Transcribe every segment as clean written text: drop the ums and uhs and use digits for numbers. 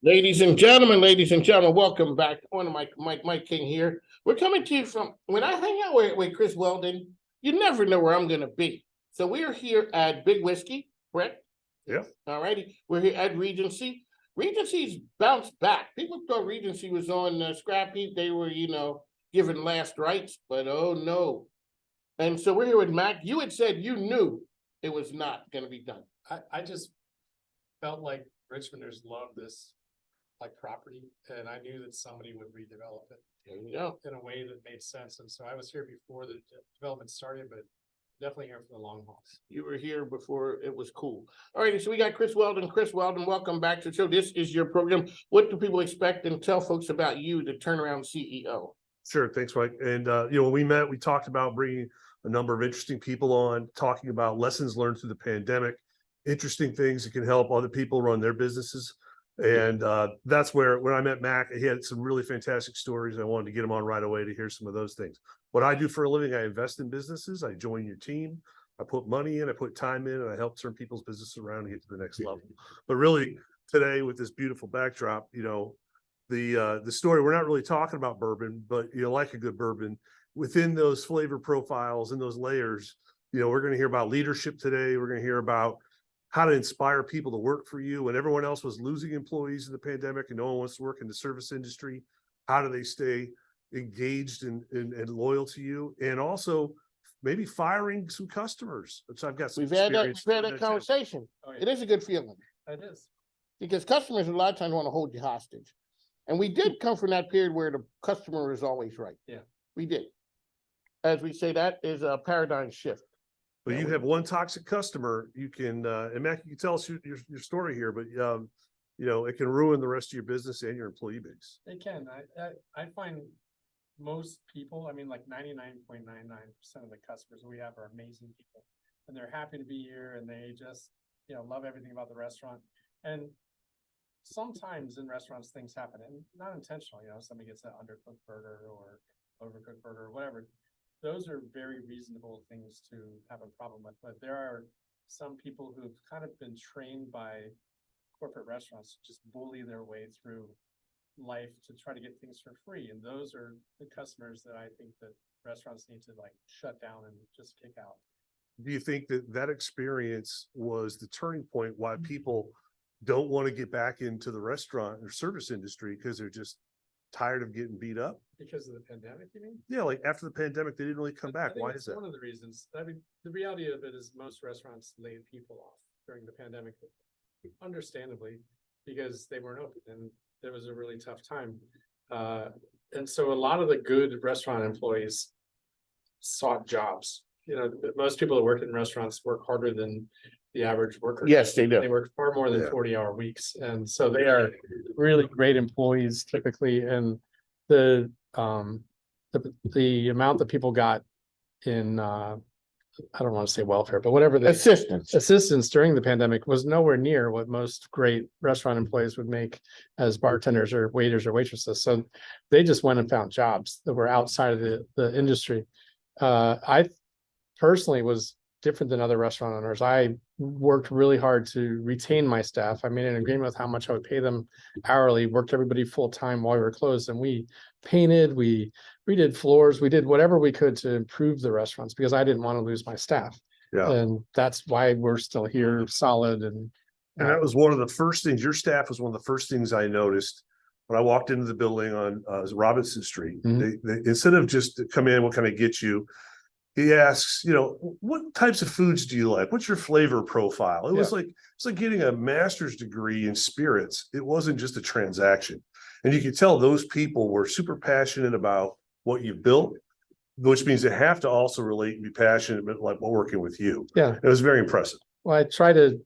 Ladies and gentlemen, welcome back. One of Mike King here. We're coming to you from when I hang out with Chris Weldon, you never know where I'm gonna be. So we are here at Big Whiskey, correct? Yeah. All righty. We're here at Regency. Regency's bounced back. People thought Regency was on scrap heap. They were, given last rites, but oh no. And so we're here with Mac. You had said you knew it was not gonna be done. I just felt like Richmonders love this property, and I knew that somebody would redevelop it There you go. in a way that made sense. And so I was here before the development started, but definitely here for the long haul. You were here before it was cool. All righty, so we got Chris Weldon. Chris Weldon, welcome back to the show. This is your program. What do people expect? And tell folks about you, the turnaround CEO. Sure. Thanks, Mike. And, when we met, we talked about bringing a number of interesting people on, talking about lessons learned through the pandemic, interesting things that can help other people run their businesses. And that's where, when I met Mac, he had some really fantastic stories. I wanted to get him on right away to hear some of those things. What I do for a living, I invest in businesses. I join your team. I put money in, I put time in, and I help turn people's business around and get to the next level. But really, today, with this beautiful backdrop, the story, we're not really talking about bourbon, but like a good bourbon, within those flavor profiles and those layers, we're going to hear about leadership today. We're going to hear about how to inspire people to work for you when everyone else was losing employees in the pandemic and no one wants to work in the service industry. How do they stay engaged and loyal to you? And also maybe firing some customers, which I've got some We've had that conversation. Oh, yeah. It is a good feeling. It is. Because customers a lot of times want to hold you hostage. And we did come from that period where the customer is always right. Yeah. We did. As we say, that is a paradigm shift. But you have one toxic customer, you can, and Mac, you can tell us your story here, but it can ruin the rest of your business and your employee base. It can. I find most people, like 99.99% of the customers we have are amazing people, and they're happy to be here, and they just, love everything about the restaurant. And sometimes in restaurants, things happen, and not intentional. Somebody gets an undercooked burger or overcooked burger or whatever. Those are very reasonable things to have a problem with, but there are some people who've kind of been trained by corporate restaurants to just bully their way through life to try to get things for free. And those are the customers that I think that restaurants need to shut down and just kick out. Do you think that experience was the turning point why people don't want to get back into the restaurant or service industry because they're just tired of getting beat up? Because of the pandemic, you mean? Yeah, after the pandemic, they didn't really come back. Why is that? One of the reasons. The reality of it is most restaurants laid people off during the pandemic, understandably, because they weren't open and it was a really tough time. And so a lot of the good restaurant employees sought jobs. Most people that work in restaurants work harder than the average worker. Yes, they do. They work far more than 40-hour weeks. And so they are really great employees typically. And the amount that people got in I don't want to say welfare, but whatever the assistance during the pandemic was nowhere near what most great restaurant employees would make as bartenders or waiters or waitresses. So they just went and found jobs that were outside of the industry. I personally was different than other restaurant owners. I worked really hard to retain my staff. I made an agreement with how much I would pay them hourly, worked everybody full time while we were closed, and we painted, we redid floors, we did whatever we could to improve the restaurants because I didn't want to lose my staff. Yeah. And that's why we're still here solid. And that was one of the first things, your staff was one of the first things I noticed when I walked into the building on Robinson Street. Mm-hmm. They instead of just come in, what can I get you? He asks, what types of foods do you like? What's your flavor profile? It's like getting a master's degree in spirits. It wasn't just a transaction. And you could tell those people were super passionate about what you built, which means they have to also relate and be passionate about working with you. Yeah. It was very impressive. Well, I try to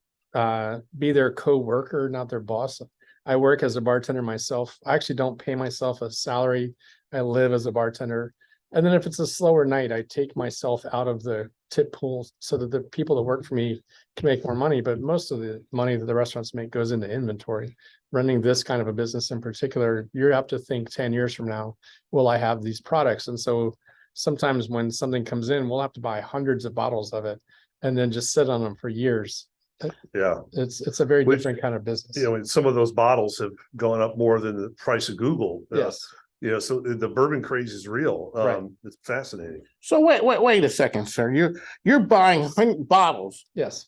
be their co-worker, not their boss. I work as a bartender myself. I actually don't pay myself a salary. I live as a bartender. And then if it's a slower night, I take myself out of the tip pool so that the people that work for me can make more money. But most of the money that the restaurants make goes into inventory. Running this kind of a business in particular, you have to think 10 years from now, will I have these products? And so sometimes when something comes in, we'll have to buy hundreds of bottles of it and then just sit on them for years Yeah. It's a very Which, different kind of business. You know, and some of those bottles have gone up more than the price of Google. Yes, You know, so the bourbon craze is real. Right. It's fascinating. So wait a second, sir. You're buying bottles yes,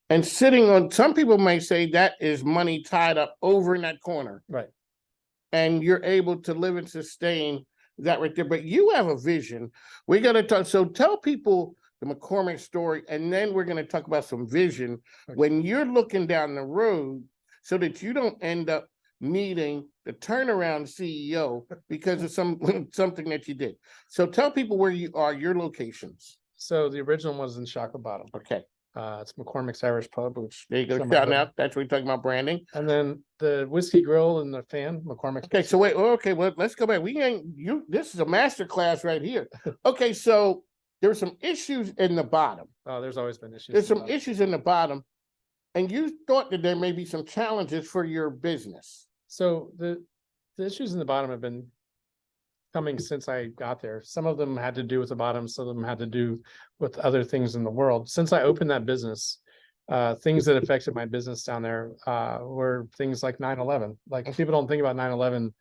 and sitting on. Some people may say that is money tied up over in that corner, right. and you're able to live and sustain that right there. But you have a vision. We're gonna talk. So tell people the McCormick story, and then we're gonna talk about some vision when you're looking down the road, so that you don't end up needing the turnaround CEO because of something that you did. So tell people where you are, your locations. So the original was in Shaka Bottom. Okay, It's McCormick's Irish Pub, which there you go. show my Shout hood. out. That's what we're talking about branding. And then the Whiskey Grill and the Fan, McCormick's. Okay, so wait. Okay, well, let's go back. We ain't you. This is a master class right here. Okay, so there's some issues in the bottom. Oh, there's always been issues. There's some about it. issues in the bottom, and you thought that there may be some challenges for your business. So the issues in the bottom have been coming since I got there. Some of them had to do with the bottom, some of them had to do with other things in the world. Since I opened that business, things that affected my business down there were things like 9/11. Like people don't think about 9/11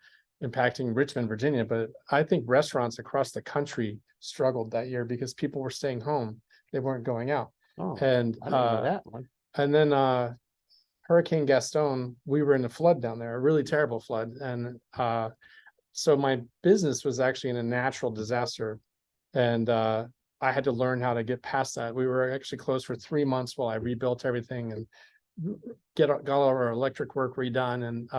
impacting Richmond, Virginia, but I think restaurants across the country struggled that year because people were staying home. They weren't going out. Oh, And I didn't know that one. and then Hurricane Gaston, we were in a flood down there, a really terrible flood. And so my business was actually in a natural disaster. And I had to learn how to get past that. We were actually closed for 3 months while I rebuilt everything and got all our electric work redone and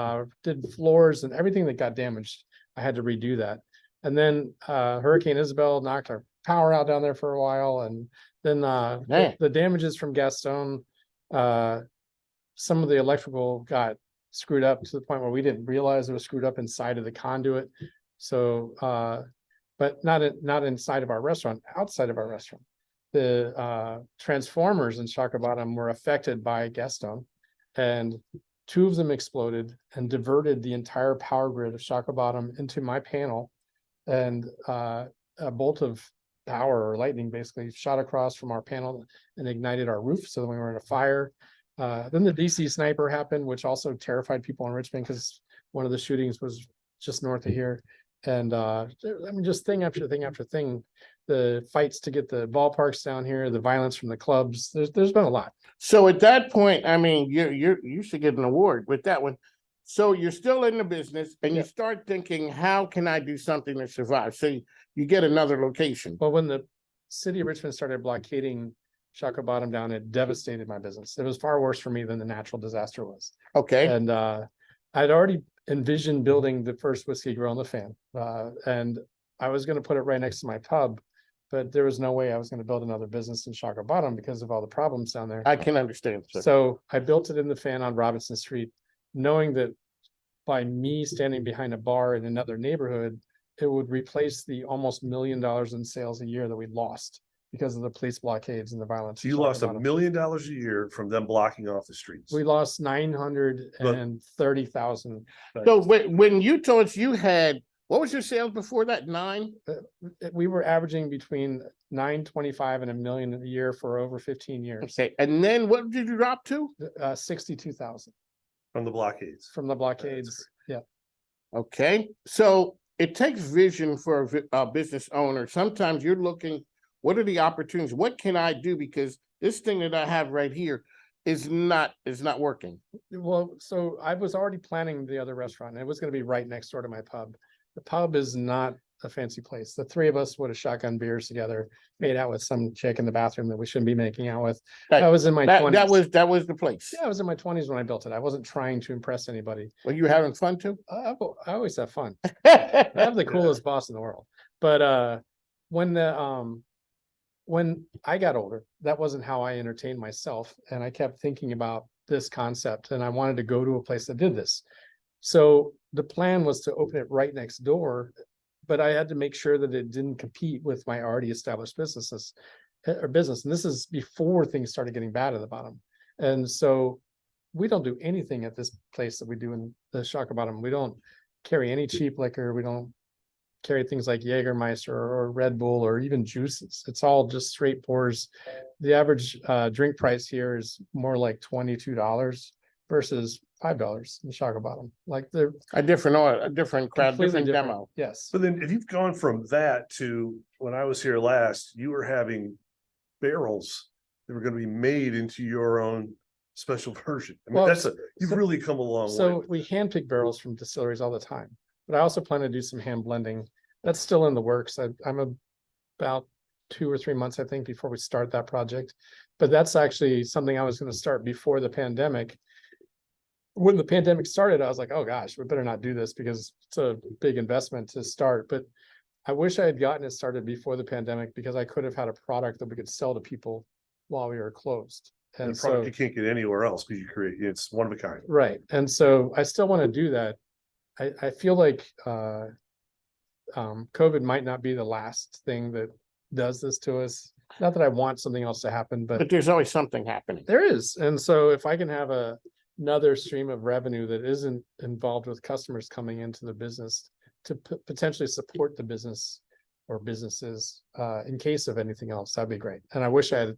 did floors and everything that got damaged. I had to redo that. And then Hurricane Isabel knocked our power out down there for a while. And then the damages from Gaston, some of the electrical got screwed up to the point where we didn't realize it was screwed up inside of the conduit. So, but not inside of our restaurant, outside of our restaurant. The transformers in Shaka Bottom were affected by Gaston, and 2 of them exploded and diverted the entire power grid of Shaka Bottom into my panel, and a bolt of power or lightning basically shot across from our panel and ignited our roof, so then we were in a fire. Then the DC sniper happened, which also terrified people in Richmond because one of the shootings was just north of here. And I mean, just thing after thing after thing, the fights to get the ballparks down here, the violence from the clubs, there's been a lot. So at that point, I mean, you should get an award with that one. So you're still in the business and you start thinking, how can I do something to survive? So you get another location. Well, when the city of Richmond started blockading Shaka Bottom down, it devastated my business. It was far worse for me than the natural disaster was. Okay. And I'd already envisioned building the first Whiskey Grill and the Fan. And I was going to put it right next to my pub, but there was no way I was going to build another business in Shaka Bottom because of all the problems down there. I can understand. Sir. So I built it in the Fan on Robinson Street, knowing that by me standing behind a bar in another neighborhood, it would replace the almost $1 million in sales a year that we lost because of the police blockades and the violence. So you lost $1 million a year from them blocking off the streets. We lost 930,000. So when you told us you had, what was your sales before that? 9? We were averaging between 925 and $1 million a year for over 15 years. Okay, and then what did you drop to? 62,000 from the blockades. From the blockades, yeah. Okay, so it takes vision for a business owner. Sometimes you're looking, what are the opportunities? What can I do? Because this thing that I have right here is not working. Well, so I was already planning the other restaurant, and it was going to be right next door to my pub. The pub is not a fancy place. The 3 of us would have shotgun beers together, made out with some chick in the bathroom that we shouldn't be making out with. I was in my 20s. That was the place. Yeah, I was in my 20s when I built it. I wasn't trying to impress anybody. Were you having fun too? I always have fun. I have the coolest boss in the world. But when I got older, that wasn't how I entertained myself. And I kept thinking about this concept, and I wanted to go to a place that did this. So the plan was to open it right next door, but I had to make sure that it didn't compete with my already established business. And this is before things started getting bad at the bottom. And so we don't do anything at this place that we do in the Shaka Bottom. We don't carry any cheap liquor. We don't carry things like Jägermeister or Red Bull or even juices. It's all just straight pours. The average drink price here is more like $22 versus $5 in Shaka Bottom. Like they're A different order, a different crowd, completely different demo. Yes. But then if you've gone from that to when I was here last, you were having barrels that were going to be made into your own special version. I mean, Well, you've so- really come a long So way. we handpick barrels from distilleries all the time, but I also plan to do some hand blending. That's still in the works. I'm about 2 or 3 months, I think, before we start that project. But that's actually something I was going to start before the pandemic. When the pandemic started, I was like, oh gosh, we better not do this because it's a big investment to start. But I wish I had gotten it started before the pandemic because I could have had a product that we could sell to people while we were closed. And And the product so, you can't get anywhere else because you create it's one of a kind. right. And so I still want to do that. I feel like COVID might not be the last thing that does this to us. Not that I want something else to happen, but But there's always something happening. there is. And so if I can have another stream of revenue that isn't involved with customers coming into the business to potentially support the business or businesses in case of anything else, that'd be great. And I wish I had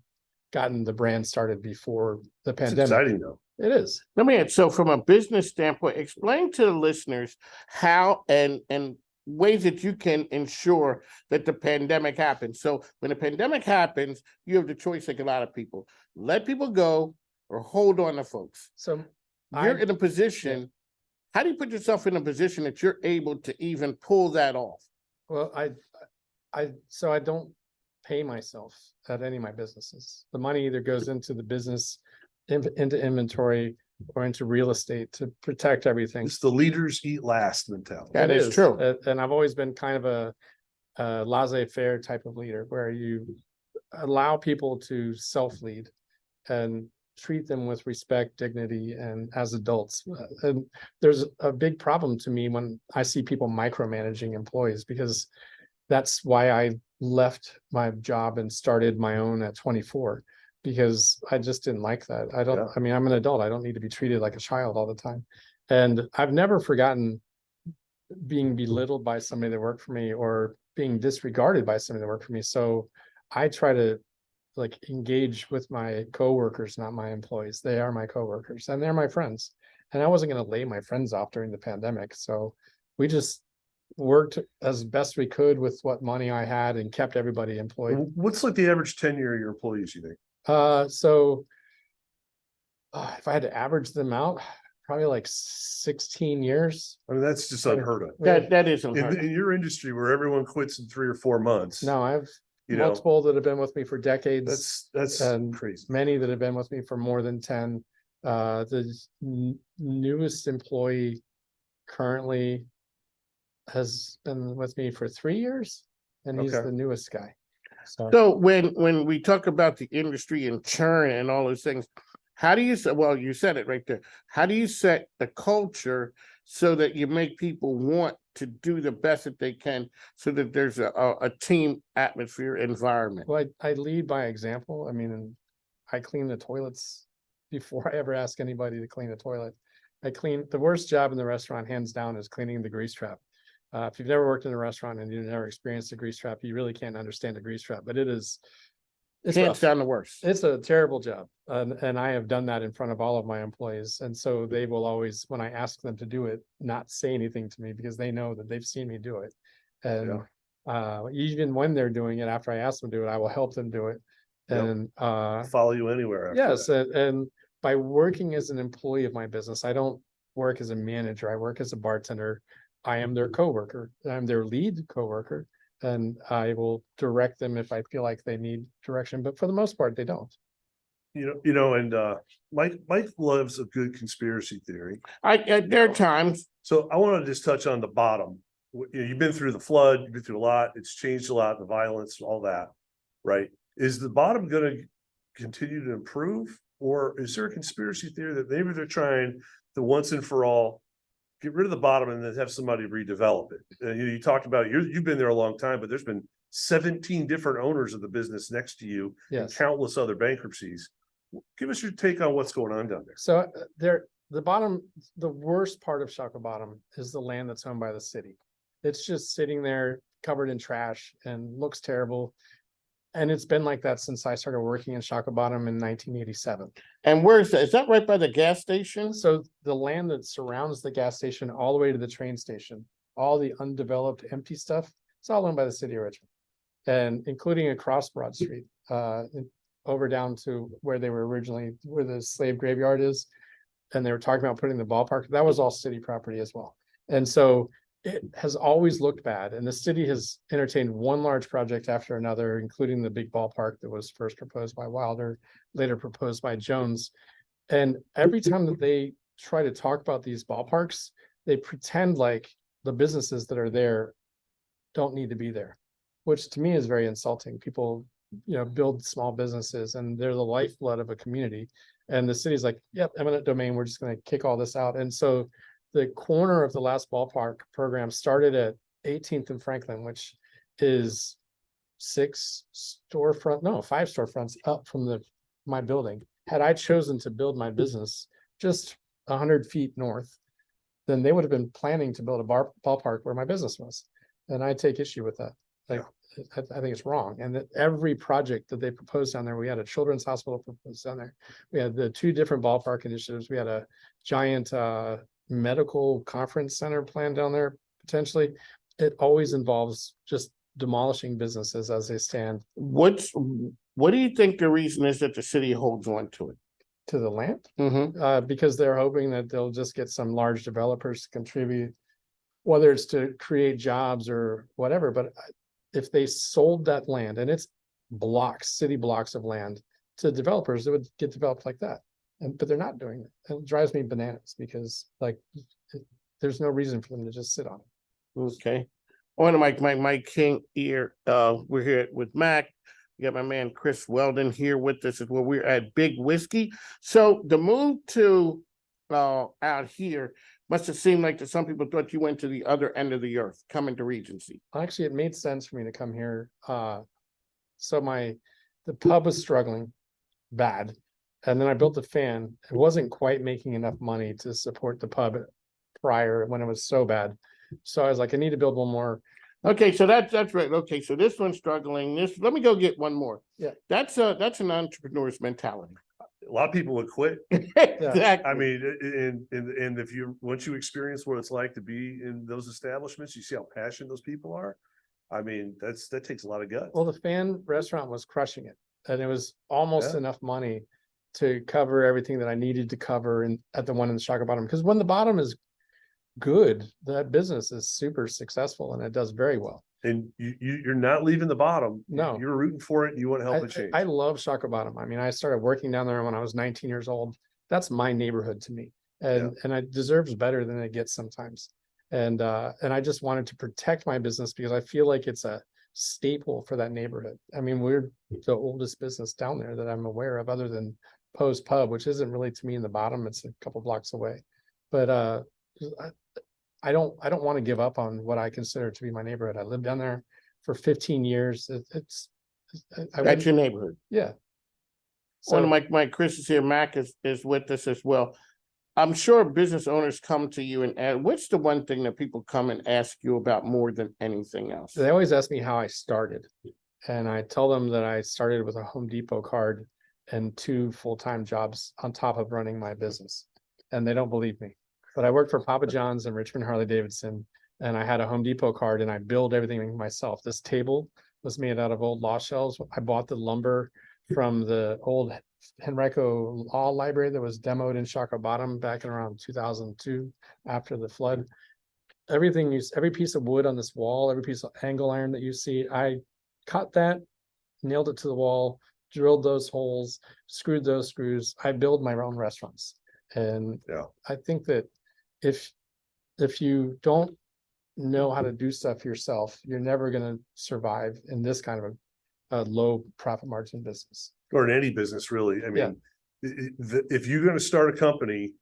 gotten the brand started before the It's pandemic. exciting though. It is. Let me add, so from a business standpoint, explain to the listeners how and ways that you can ensure that the pandemic happens. So when the pandemic happens, you have the choice like a lot of people. Let people go or hold on to folks. So You're I- in a position, how do you put yourself in a position that you're able to even pull that off? Well, so I don't pay myself at any of my businesses. The money either goes into the business, into inventory, or into real estate to protect everything. It's the leaders eat last mentality. That It is true. And I've always been kind of a laissez-faire type of leader where you allow people to self-lead and treat them with respect, dignity, and as adults. And there's a big problem to me when I see people micromanaging employees because that's why I left my job and started my own at 24 because I just didn't like that. Yeah. I mean, I'm an adult. I don't need to be treated like a child all the time. And I've never forgotten being belittled by somebody that worked for me or being disregarded by somebody that worked for me. So I try to like engage with my coworkers, not my employees. They are my coworkers and they're my friends. And I wasn't going to lay my friends off during the pandemic. So we just worked as best we could with what money I had and kept everybody employed. What's like the average tenure of your employees, you think? So if I had to average them out, probably like 16 years. I mean, that's just unheard of. That is unheard of. In your industry where everyone quits in 3 or 4 months. No, I have you know, multiple that have been with me for decades. that's and crazy. Many that have been with me for more than 10. The newest employee currently has been with me for 3 years, and he's Okay. the newest guy. So when we talk about the industry and churn and all those things, how do you say, well, you said it right there. How do you set the culture so that you make people want to do the best that they can so that there's a team atmosphere environment? Well, I lead by example. I mean, and I clean the toilets before I ever ask anybody to clean a toilet. The worst job in the restaurant, hands down, is cleaning the grease trap. If you've never worked in a restaurant and you've never experienced a grease trap, you really can't understand a grease trap, but it's Hands rough. down the worst. It's a terrible job. And I have done that in front of all of my employees. And so they will always, when I ask them to do it, not say anything to me because they know that they've seen me do it. And even when they're doing it, after I ask them to do it, I will help them do it. Yep. And Follow you anywhere. After yes, that. and by working as an employee of my business, I don't work as a manager. I work as a bartender. I am their coworker. I'm their lead coworker, and I will direct them if I feel like they need direction. But for the most part, they don't. And Mike loves a good conspiracy theory. There are times. So I want to just touch on the bottom. You've been through the flood, you've been through a lot. It's changed a lot, the violence, all that, right? Is the bottom going to continue to improve, or is there a conspiracy theory that maybe they're trying to once and for all get rid of the bottom and then have somebody redevelop it? You talked about you've been there a long time, but there's been 17 different owners of the business next to you, and Yes. countless other bankruptcies. Give us your take on what's going on down there. So the worst part of Shaka Bottom is the land that's owned by the city. It's just sitting there covered in trash and looks terrible. And it's been like that since I started working in Shaka Bottom in 1987. And where is that? Is that right by the gas station? So the land that surrounds the gas station all the way to the train station, all the undeveloped empty stuff, it's all owned by the city of Richmond. And including across Broad Street, over down to where they were originally, where the slave graveyard is. And they were talking about putting the ballpark, that was all city property as well. And so it has always looked bad. And the city has entertained one large project after another, including the big ballpark that was first proposed by Wilder, later proposed by Jones. And every time that they try to talk about these ballparks, they pretend like the businesses that are there don't need to be there, which to me is very insulting. People, build small businesses and they're the lifeblood of a community. And the city's like, yep, eminent domain, we're just going to kick all this out. And so the corner of the last ballpark program started at 18th and Franklin, which is 5 storefronts up from my building. Had I chosen to build my business just 100 feet north, then they would have been planning to build a ballpark where my business was. And I take issue with that. Like, I think it's wrong. And that every project that they proposed down there, we had a children's hospital proposed down there. We had the 2 different ballpark initiatives. We had a giant medical conference center plan down there, potentially. It always involves just demolishing businesses as they stand. What do you think the reason is that the city holds on to it? To the land? Mm-hmm. Because they're hoping that they'll just get some large developers to contribute, whether it's to create jobs or whatever. But if they sold that land, and it's city blocks of land to developers, it would get developed like that. But they're not doing it. It drives me bananas because there's no reason for them to just sit on it. Okay. I want to Mike King here. We're here with Mac. We got my man Chris Weldon here with us as well. We're at Big Whiskey. So the move to out here must have seemed like to some people thought you went to the other end of the earth, coming to Regency. Actually, it made sense for me to come here. So the pub was struggling bad. And then I built the fan. It wasn't quite making enough money to support the pub prior when it was so bad. So I was like, I need to build one more. Okay, so that's right. Okay, so this one's struggling. Let me go get one more. Yeah. That's an entrepreneur's mentality. A lot of people would quit. Exactly. I mean, and if once you experience what it's like to be in those establishments, you see how passionate those people are. I mean, that takes a lot of guts. Well, the fan restaurant was crushing it, and it was almost enough money to cover everything that I needed to cover at the one in the Shaka Bottom. Because when the bottom is good, that business is super successful and it does very well. And you're not leaving the bottom. No, you're rooting for it. And you want to help it change. I love Shaka Bottom. I mean, I started working down there when I was 19 years old. That's my neighborhood to me, and it deserves better than it gets sometimes. And I just wanted to protect my business because I feel like it's a staple for that neighborhood. I mean, we're the oldest business down there that I'm aware of, other than Poe's Pub, which isn't really to me in the bottom. It's a couple blocks away. But I don't want to give up on what I consider to be my neighborhood. I lived down there for 15 years. That's your neighborhood. Yeah. So Mike Chris is here. Mac is with us as well. I'm sure business owners come to you and ask, what's the one thing that people come and ask you about more than anything else? They always ask me how I started. And I tell them that I started with a Home Depot card and 2 full-time jobs on top of running my business. And they don't believe me. But I worked for Papa John's and Richmond Harley Davidson, and I had a Home Depot card and I built everything myself. This table was made out of old law shelves. I bought the lumber from the old Henrico Law Library that was demoed in Shaka Bottom back in around 2002 after the flood. Every piece of wood on this wall, every piece of angle iron that you see, I cut that, nailed it to the wall, drilled those holes, screwed those screws. I build my own restaurants. And I think that if you don't know how to do stuff yourself, you're never going to survive in this kind of a low profit margin business. Or in any business, really. I mean, if you're going to start a company,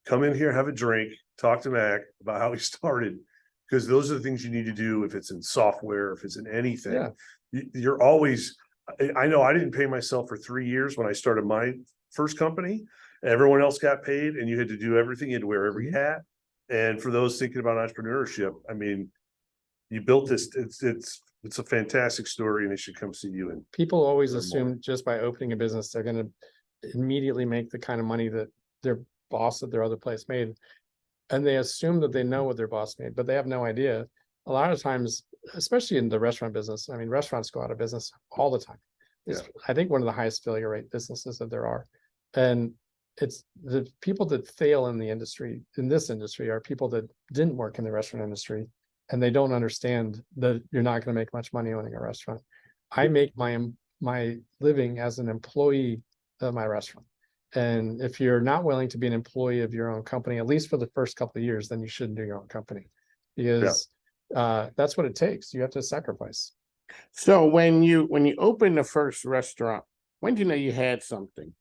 come in here, have a drink, talk to Mac about how he started, because those are the things you need to do. If it's in software, if it's in anything, you're always, I know I didn't pay myself for 3 years when I started my first company. Everyone else got paid and you had to do everything. You had to wear every hat. And for those thinking about entrepreneurship, I mean, you built this, it's a fantastic story and they should come see you. And People always Learn more. assume just by opening a business, they're gonna immediately make the kind of money that their boss at their other place made. And they assume that they know what their boss made, but they have no idea. A lot of times, especially in the restaurant business, I mean, restaurants go out of business all the time. It's, I think, one of the highest failure rate businesses that there are. And it's the people that fail in the industry, in this industry, are people that didn't work in the restaurant industry, and they don't understand that you're not going to make much money owning a restaurant. I make my living as an employee of my restaurant. And if you're not willing to be an employee of your own company, at least for the first couple of years, then you shouldn't do your own company, because that's what it takes. You have to sacrifice. So when you opened the first restaurant, when did you know you had something?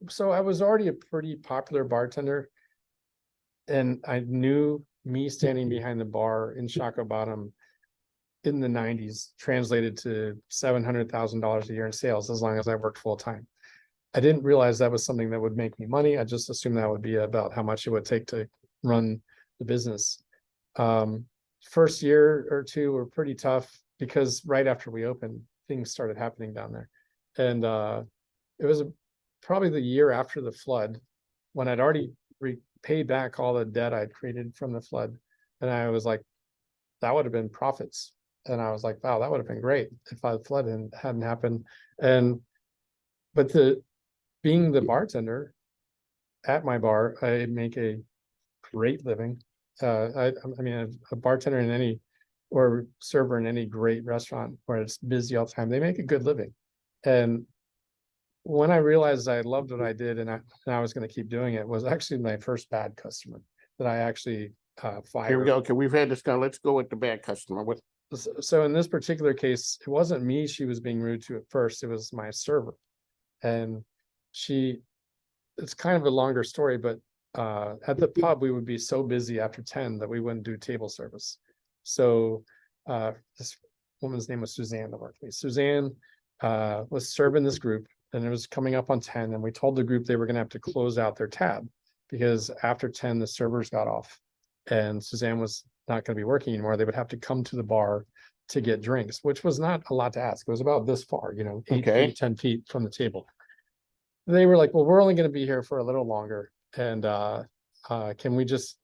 So I was already a pretty popular bartender, and I knew me standing behind the bar in Shockoe Bottom in the 90s translated to $700,000 a year in sales as long as I worked full time. I didn't realize that was something that would make me money. I just assumed that would be about how much it would take to run the business. First year or two were pretty tough because right after we opened, things started happening down there. And it was probably the year after the flood, when I'd already paid back all the debt I'd created from the flood. And I was like, that would have been profits. And I was like, wow, that would have been great if the flood hadn't happened. But being the bartender at my bar, I make a great living. I mean, a bartender in any, or server in any great restaurant where it's busy all the time, they make a good living. And when I realized I loved what I did and I was going to keep doing it, was actually my first bad customer that I actually fired. Here we go. Okay, we've had this guy. Let's go with the bad customer. What? So in this particular case, it wasn't me she was being rude to at first, it was my server. And it's kind of a longer story, but at the pub, we would be so busy after 10 that we wouldn't do table service. So this woman's name was Suzanne that worked with me. Suzanne was serving this group, and it was coming up on 10, and we told the group they were going to have to close out their tab because after 10, the servers got off and Suzanne was not going to be working anymore. They would have to come to the bar to get drinks, which was not a lot to ask. It was about this far, 8 feet, 10 feet from the table. They were like, well, we're only going to be here for a little longer. And can we just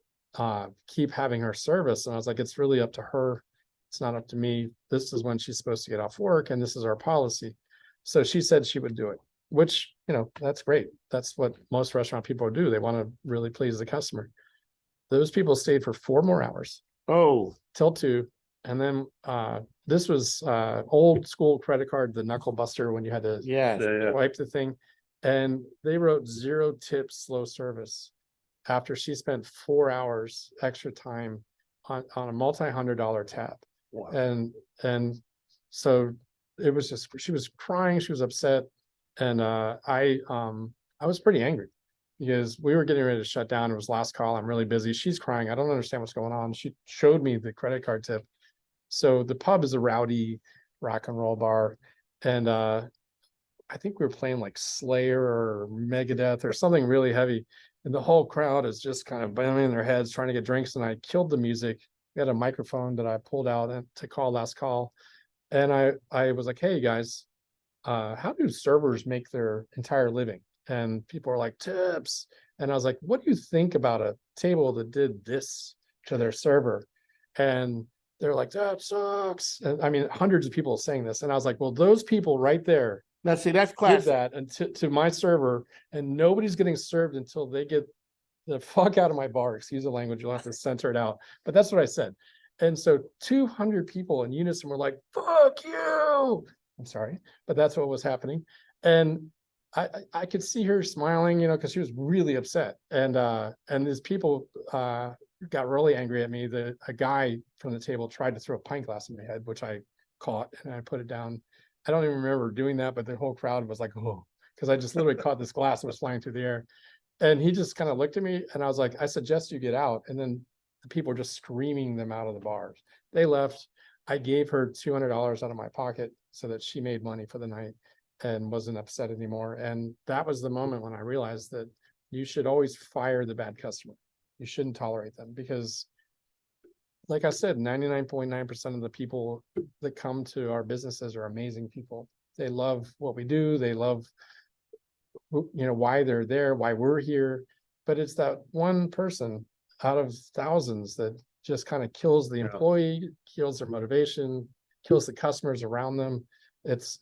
keep having her service? And I was like, it's really up to her. It's not up to me. This is when she's supposed to get off work, and this is our policy. So she said she would do it, which, that's great. That's what most restaurant people do. They want to really please the customer. Those people stayed for 4 more hours. Oh, Till 2. And then this was old school credit card, the knuckle buster, when you had to wipe the thing. And they wrote 0 tips, slow service after she spent 4 hours extra time on a multi-$100 tab. wow. And so it was just, she was crying, she was upset. And I was pretty angry because we were getting ready to shut down. It was last call. I'm really busy. She's crying. I don't understand what's going on. She showed me the credit card tip. So the pub is a rowdy rock and roll bar. And I think we were playing like Slayer or Megadeth or something really heavy. And the whole crowd is just kind of banging their heads trying to get drinks. And I killed the music. We had a microphone that I pulled out to call last call. And I was like, hey guys, how do servers make their entire living? And people are like, tips. And I was like, what do you think about a table that did this to their server? And they're like, that sucks. And I mean, hundreds of people saying this. And I was like, well, those people right there, Now, see, that's did classic. that and to my server, and nobody's getting served until they get the fuck out of my bar. Excuse the language, you'll have to censor it out. But that's what I said. And so 200 people in unison were like, fuck you. I'm sorry, but that's what was happening. And I could see her smiling, because she was really upset. And these people got really angry at me. A guy from the table tried to throw a pint glass in my head, which I caught and I put it down. I don't even remember doing that, but the whole crowd was like, oh, because I just literally caught this glass that was flying through the air. And he just kind of looked at me and I was like, I suggest you get out. And then the people were just screaming them out of the bars. They left. I gave her $200 out of my pocket so that she made money for the night and wasn't upset anymore. And that was the moment when I realized that you should always fire the bad customer. You shouldn't tolerate them, because like I said, 99.9% of the people that come to our businesses are amazing people. They love what we do. They love, why they're there, why we're here. But it's that one person out of thousands that just kind of kills the Yeah. employee, kills their motivation, kills the customers around them. It's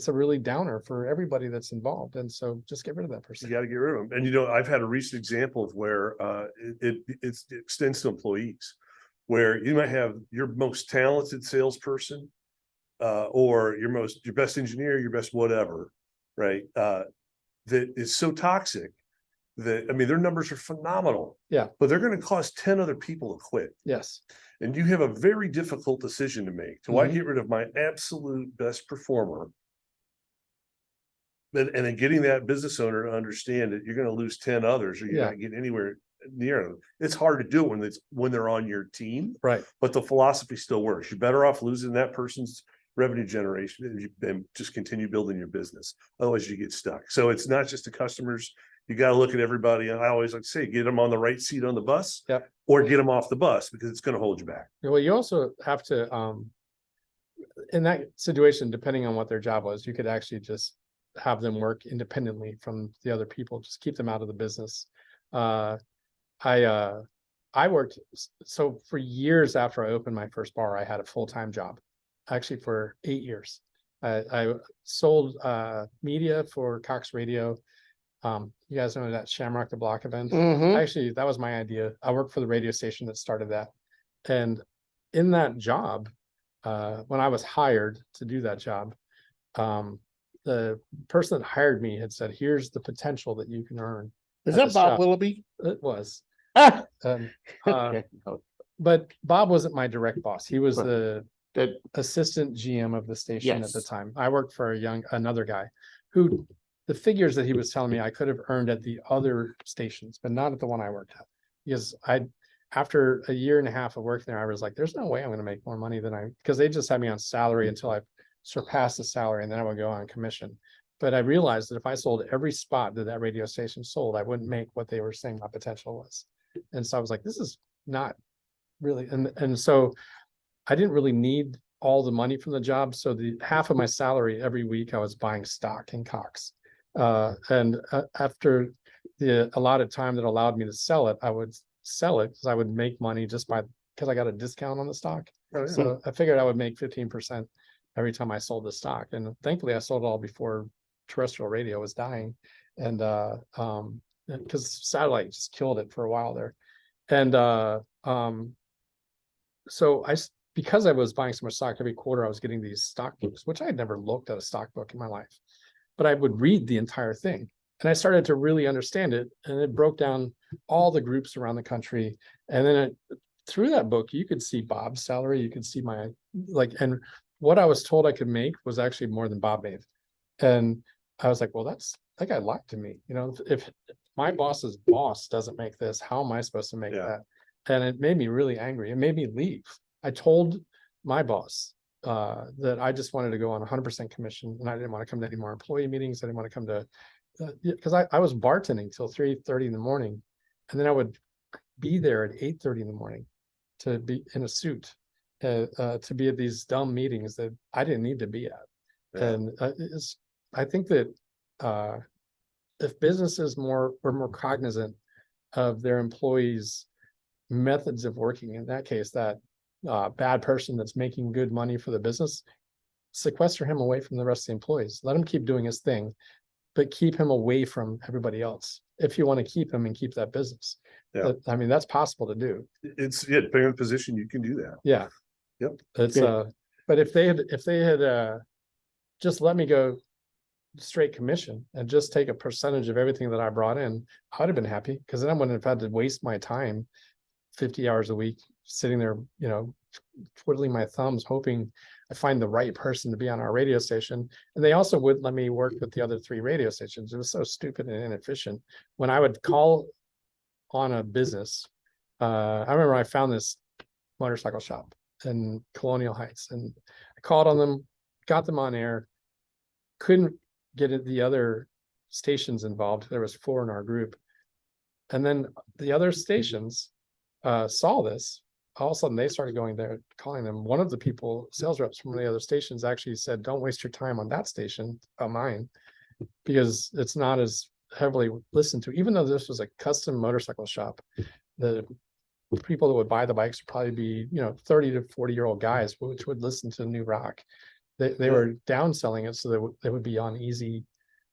a really downer for everybody that's involved. And so just get rid of that You person. got to get rid of them. And I've had a recent example of where it extends to employees, where you might have your most talented salesperson, or your best engineer, your best whatever, right? That is so toxic that, I mean, their numbers are phenomenal. Yeah. But they're going to cause 10 other people to quit. Yes. And you have a very difficult decision to make. Do I Mhm. get rid of my absolute best performer? And then getting that business owner to understand that you're going to lose 10 others, or you're Yeah. not getting anywhere near them. It's hard to do it when they're on your team, Right. but the philosophy still works. You're better off losing that person's revenue generation than just continue building your business. Otherwise you get stuck. So it's not just the customers. You got to look at everybody. And I always like to say, get them on the right seat on the bus. Yep. Or get them off the bus, because it's going to hold you back. Well, you also have to, in that situation, depending on what their job was, you could actually just have them work independently from the other people, just keep them out of the business. I worked, so for years after I opened my first bar, I had a full-time job, actually for 8 years. I sold media for Cox Radio. You guys know that Shamrock the Block event? Mhm. Actually, that was my idea. I worked for the radio station that started that. And in that job, when I was hired to do that job, the person that hired me had said, here's the potential that you can earn. Is at that this Bob job. Willoughby? It was. Ah, Um, okay. Oh, but Bob wasn't my direct boss. He was Right. the That, assistant GM of the station at the Yes. time. I worked for another guy who, the figures that he was telling me I could have earned at the other stations, but not at the one I worked at. Because after a year and a half of working there, I was like, there's no way I'm going to make more money than because they just had me on salary until I surpassed the salary, and then I would go on commission. But I realized that if I sold every spot that radio station sold, I wouldn't make what they were saying my potential was. And so I was like, this is not really, and so I didn't really need all the money from the job. So the half of my salary every week, I was buying stock in Cox. After the allotted time that allowed me to sell it, I would sell it because I would make money because I got a discount on the stock. Oh, yeah. So I figured I would make 15% every time I sold the stock. And thankfully I sold it all before terrestrial radio was dying. And because satellite just killed it for a while there. And so because I was buying so much stock every quarter, I was getting these stock books, which I had never looked at a stock book in my life, but I would read the entire thing. And I started to really understand it. And it broke down all the groups around the country. And then through that book, you could see Bob's salary. You could see and what I was told I could make was actually more than Bob made. And I was like, well, that guy lied to me. If my boss's boss doesn't make this, how am I supposed to make that? And it made me really angry. It made me leave. I told my boss that I just wanted to go on 100% commission, and I didn't want to come to any more employee meetings. I didn't want to come to, because I was bartending till 3:30 in the morning, and then I would be there at 8:30 in the morning to be in a suit, to be at these dumb meetings that I didn't need to be at. Yeah. And I think that if businesses were more cognizant of their employees' methods of working, in that case, that bad person that's making good money for the business, sequester him away from the rest of the employees. Let him keep doing his thing, but keep him away from everybody else if you want to keep him and keep that business. Yeah. I mean, that's possible to do. Depending on the position, you can do that. Yeah. Yep. It's but if they had just let me go straight commission and just take a percentage of everything that I brought in, I would have been happy, because then I wouldn't have had to waste my time 50 hours a week sitting there, twiddling my thumbs, hoping I find the right person to be on our radio station. And they also would let me work with the other 3 radio stations. It was so stupid and inefficient. When I would call on a business, I remember I found this motorcycle shop in Colonial Heights, and I called on them, got them on air, couldn't get the other stations involved. There was 4 in our group. And then the other stations saw this. all of a sudden they started going there, calling them. One of the people, sales reps from the other stations actually said, don't waste your time on that station of mine, because it's not as heavily listened to, even though this was a custom motorcycle shop. The people that would buy the bikes would probably be, 30 to 40-year-old guys, which would listen to new rock. They were downselling it so they would be on easy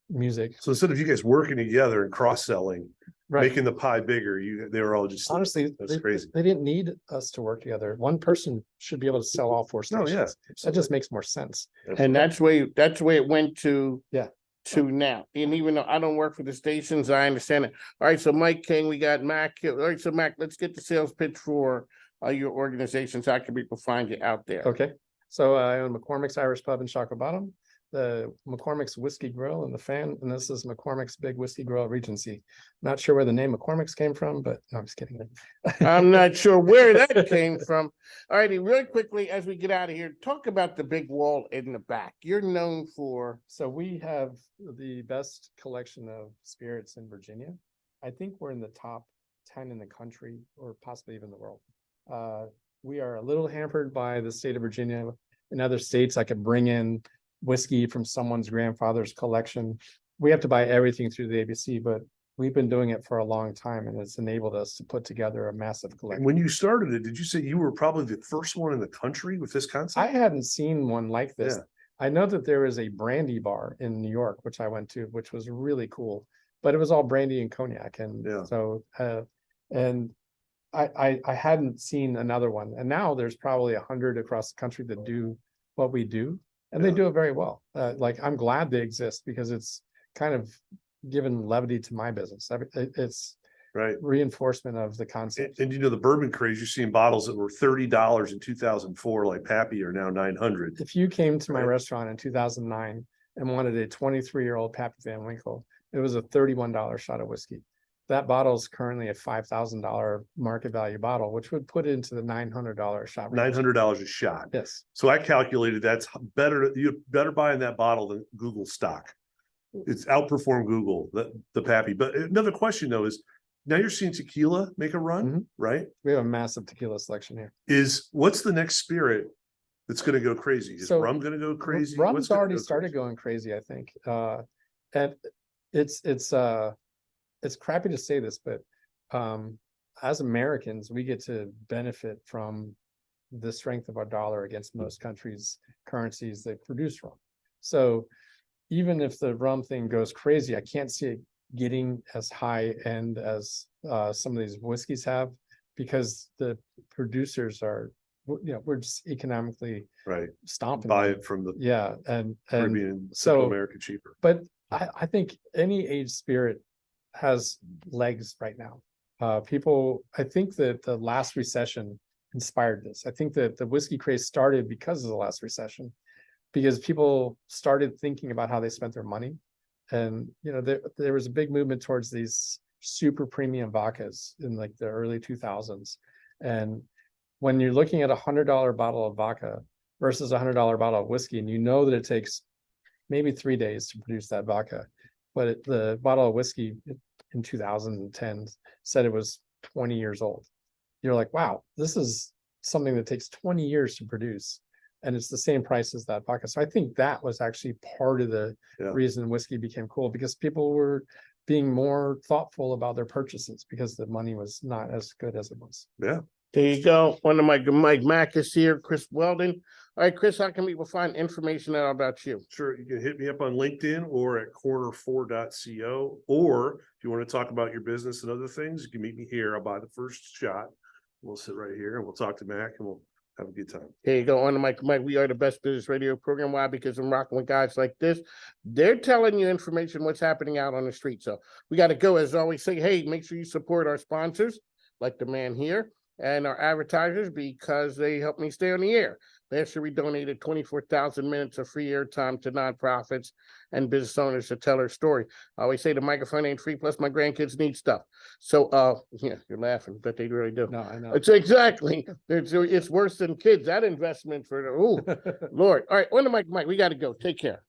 music. So instead of you guys working together and cross-selling, Right. making the pie bigger, they were all just Honestly, that's crazy. They didn't need us to work together. One person should be able to sell all 4 No, stations. yeah, That just makes more sense. And that's where it went to. Yeah. To now, and even though I don't work for the stations, I understand it. All right, so Mike King, we got Mac. All right, so Mac, let's get the sales pitch for your organization. So how can people find you out there? Okay. So I own McCormick's Irish Pub in Shockoe Bottom, the McCormick's Whiskey Grill and the Fan, and this is McCormick's Big Whiskey Grill at Regency. Not sure where the name McCormick's came from, but no, I'm just kidding. I'm not sure where that came from. All righty, really quickly as we get out of here, talk about the big wall in the back. You're known for. So we have the best collection of spirits in Virginia. I think we're in the top 10 in the country, or possibly even the world. We are a little hampered by the state of Virginia. In other states, I could bring in whiskey from someone's grandfather's collection. We have to buy everything through the ABC, but we've been doing it for a long time, and it's enabled us to put together a massive collection. When you started it, did you say you were probably the first one in the country with this concept? I hadn't seen one like this. Yeah. I know that there is a brandy bar in New York, which I went to, which was really cool, but it was all brandy and cognac. And Yeah. so, and I hadn't seen another one. And now there's probably 100 across the country that do what we do, and they Yeah. do it very well. Like, I'm glad they exist because it's kind of given levity to my business. It's Right. reinforcement of the concept. And the bourbon craze, you're seeing bottles that were $30 in 2004, like Pappy, are now 900. If you came to my Right. restaurant in 2009 and wanted a 23-year-old Pappy Van Winkle, it was a $31 shot of whiskey. That bottle is currently a $5,000 market value bottle, which would put it into the $900 shot range. $900 a shot. Yes. So I calculated that's better. You're better buying that bottle than Google stock. It's outperformed Google, the Pappy. But another question though is, now you're seeing tequila make a run, Mhm. right? We have a massive tequila selection here. What's the next spirit that's going to go crazy? Is So, rum going to go crazy? Rum's What's gonna already go started crazy? going crazy, I think. And it's crappy to say this, but as Americans, we get to benefit from the strength of our dollar against most countries' currencies that produce rum. So even if the rum thing goes crazy, I can't see it getting as high end as some of these whiskeys have, because the producers are, we're just economically Right. stomping Buy them. it from the Yeah, and Caribbean, so- Central America cheaper. but I think any aged spirit has legs right now. I think that the last recession inspired this. I think that the whiskey craze started because of the last recession, because people started thinking about how they spent their money. And, there was a big movement towards these super premium vodkas in like the early 2000s. And when you're looking at $100 bottle of vodka versus $100 bottle of whiskey, and you know that it takes maybe 3 days to produce that vodka, but the bottle of whiskey in 2010 said it was 20 years old. You're like, wow, this is something that takes 20 years to produce, and it's the same price as that vodka. So I think that was actually part of the Yeah. reason whiskey became cool, because people were being more thoughtful about their purchases because the money was not as good as it was. Yeah. There you go. One of Mike Mack is here, Chris Weldon. All right, Chris, how can people find information out about you? Sure. You can hit me up on LinkedIn or at corner4.co. Or if you want to talk about your business and other things, you can meet me here. I'll buy the first shot. We'll sit right here and we'll talk to Mac and we'll have a good time. There you go. On the Mike, we are the best business radio program. Why? Because I'm rocking with guys like this. They're telling you information, what's happening out on the street. So we got to go, as always, say, hey, make sure you support our sponsors, like the man here, and our advertisers, because they help me stay on the air. Last year, we donated 24,000 minutes of free airtime to nonprofits and business owners to tell their story. I always say the microphone ain't free, plus my grandkids need stuff. So, yeah, you're laughing, but they really do. No, I know. It's exactly. It's worse than kids. That investment for the, oh, Lord. All right, on the Mike, we got to go. Take care.